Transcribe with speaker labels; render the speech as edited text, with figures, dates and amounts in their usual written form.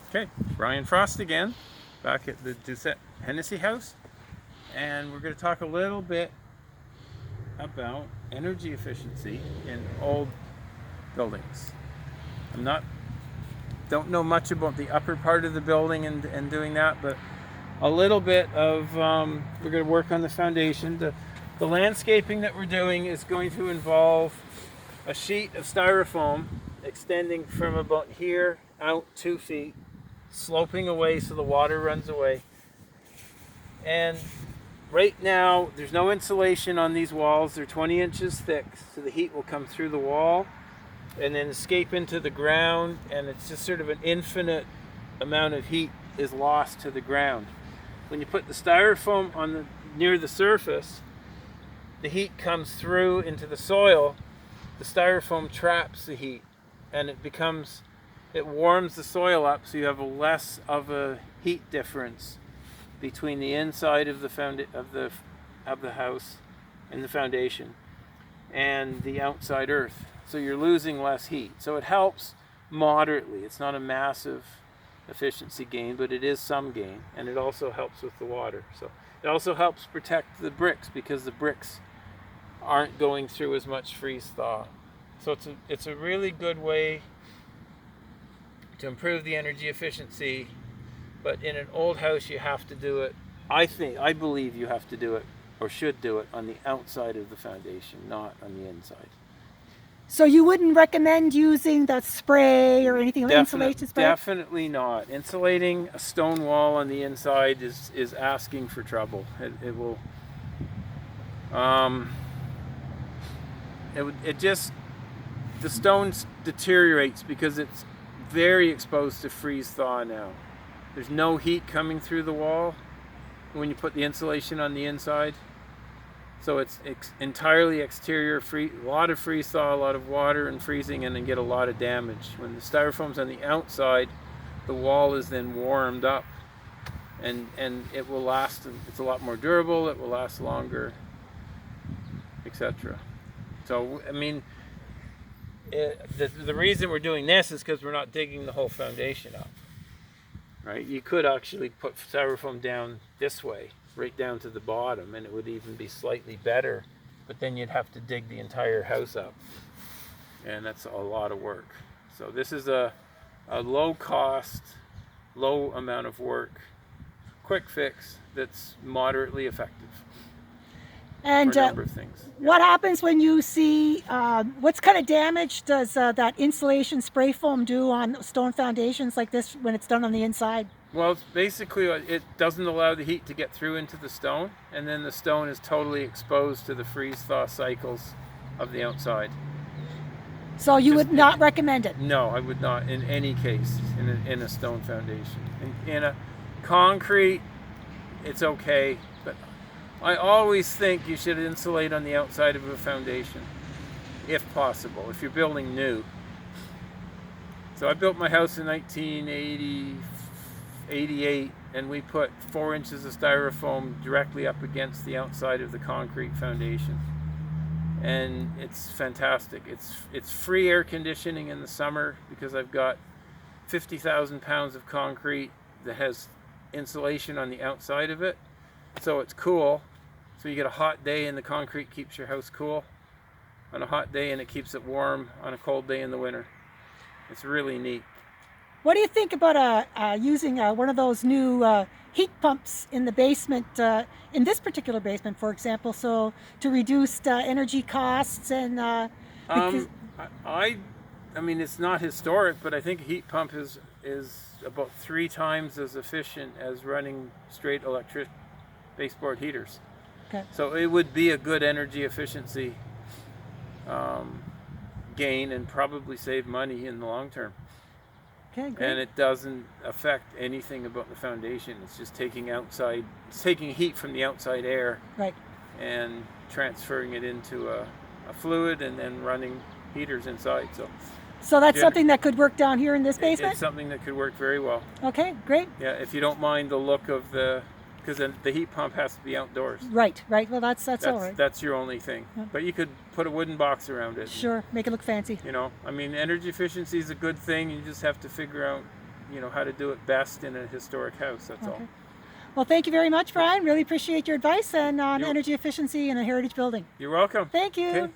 Speaker 1: Okay, Brian Frost again, back at the Doucet Hennessy house, and we're going to talk a little bit about energy efficiency in old buildings. Don't know much about the upper part of the building and doing that, but a little bit of we're going to work on the foundation. The landscaping that we're doing is going to involve a sheet of styrofoam extending from about here out 2 feet, sloping away so the water runs away. And right now there's no insulation on these walls. They're 20 inches thick, so the heat will come through the wall and then escape into the ground, and it's just sort of an infinite amount of heat is lost to the ground. When you put the styrofoam on near the surface, the heat comes through into the soil. The styrofoam traps the heat, and it warms the soil up, so you have less of a heat difference between the inside of the house and the foundation and the outside earth. So you're losing less heat. So it helps moderately. It's not a massive efficiency gain, but it is some gain, and it also helps with the water. So it also helps protect the bricks, because the bricks aren't going through as much freeze thaw. So it's a really good way to improve the energy efficiency. But in an old house, you have to do it. I believe you have to do it, or should do it, on the outside of the foundation, not on the inside.
Speaker 2: So you wouldn't recommend using that spray or anything like insulation spray?
Speaker 1: Definitely not. Insulating a stone wall on the inside is asking for trouble. It will. The stone deteriorates because it's very exposed to freeze thaw now. There's no heat coming through the wall when you put the insulation on the inside. So it's entirely exterior, a lot of freeze thaw, a lot of water and freezing, and then get a lot of damage. When the styrofoam's on the outside, the wall is then warmed up, and it will last. It's a lot more durable, it will last longer, etc. So, I mean, the reason we're doing this is because we're not digging the whole foundation up, right? You could actually put styrofoam down this way, right down to the bottom, and it would even be slightly better, but then you'd have to dig the entire house up, and that's a lot of work. So this is a low cost, low amount of work, quick fix that's moderately effective.
Speaker 2: And
Speaker 1: for a number of things.
Speaker 2: What happens when you see, what kind of damage does that insulation spray foam do on stone foundations like this when it's done on the inside?
Speaker 1: Well, it's basically, it doesn't allow the heat to get through into the stone, and then the stone is totally exposed to the freeze-thaw cycles of the outside.
Speaker 2: So you would not recommend it?
Speaker 1: No, I would not in any case in a stone foundation. In a concrete, it's okay, but I always think you should insulate on the outside of a foundation, if possible, if you're building new. So I built my house in 1988, and we put 4 inches of styrofoam directly up against the outside of the concrete foundation. And it's fantastic. It's free air conditioning in the summer, because I've got 50,000 pounds of concrete that has insulation on the outside of it. So it's cool. So you get a hot day and the concrete keeps your house cool on a hot day, and it keeps it warm on a cold day in the winter. It's really neat.
Speaker 2: What do you think about using one of those new heat pumps in the basement, in this particular basement, for example, so to reduce energy costs and...
Speaker 1: I mean, it's not historic, but I think a heat pump is about 3 times as efficient as running straight electric baseboard heaters.
Speaker 2: Okay.
Speaker 1: So it would be a good energy efficiency gain, and probably save money in the long term.
Speaker 2: Okay, great.
Speaker 1: And it doesn't affect anything about the foundation. It's just taking heat from the outside air,
Speaker 2: right,
Speaker 1: and transferring it into a fluid, and then running heaters inside.
Speaker 2: So that's something that could work down here in this basement?
Speaker 1: It's something that could work very well.
Speaker 2: Okay, great.
Speaker 1: Yeah, if you don't mind the look of because the heat pump has to be outdoors.
Speaker 2: Right. Well, that's all right.
Speaker 1: That's your only thing.
Speaker 2: Yeah.
Speaker 1: But you could put a wooden box around it.
Speaker 2: Sure, make it look fancy.
Speaker 1: You know, I mean, energy efficiency is a good thing. You just have to figure out how to do it best in a historic house. That's all.
Speaker 2: Okay. Well, thank you very much, Brian. Really appreciate your advice on
Speaker 1: You're-
Speaker 2: energy efficiency in a heritage building.
Speaker 1: You're welcome.
Speaker 2: Thank you.
Speaker 1: Okay.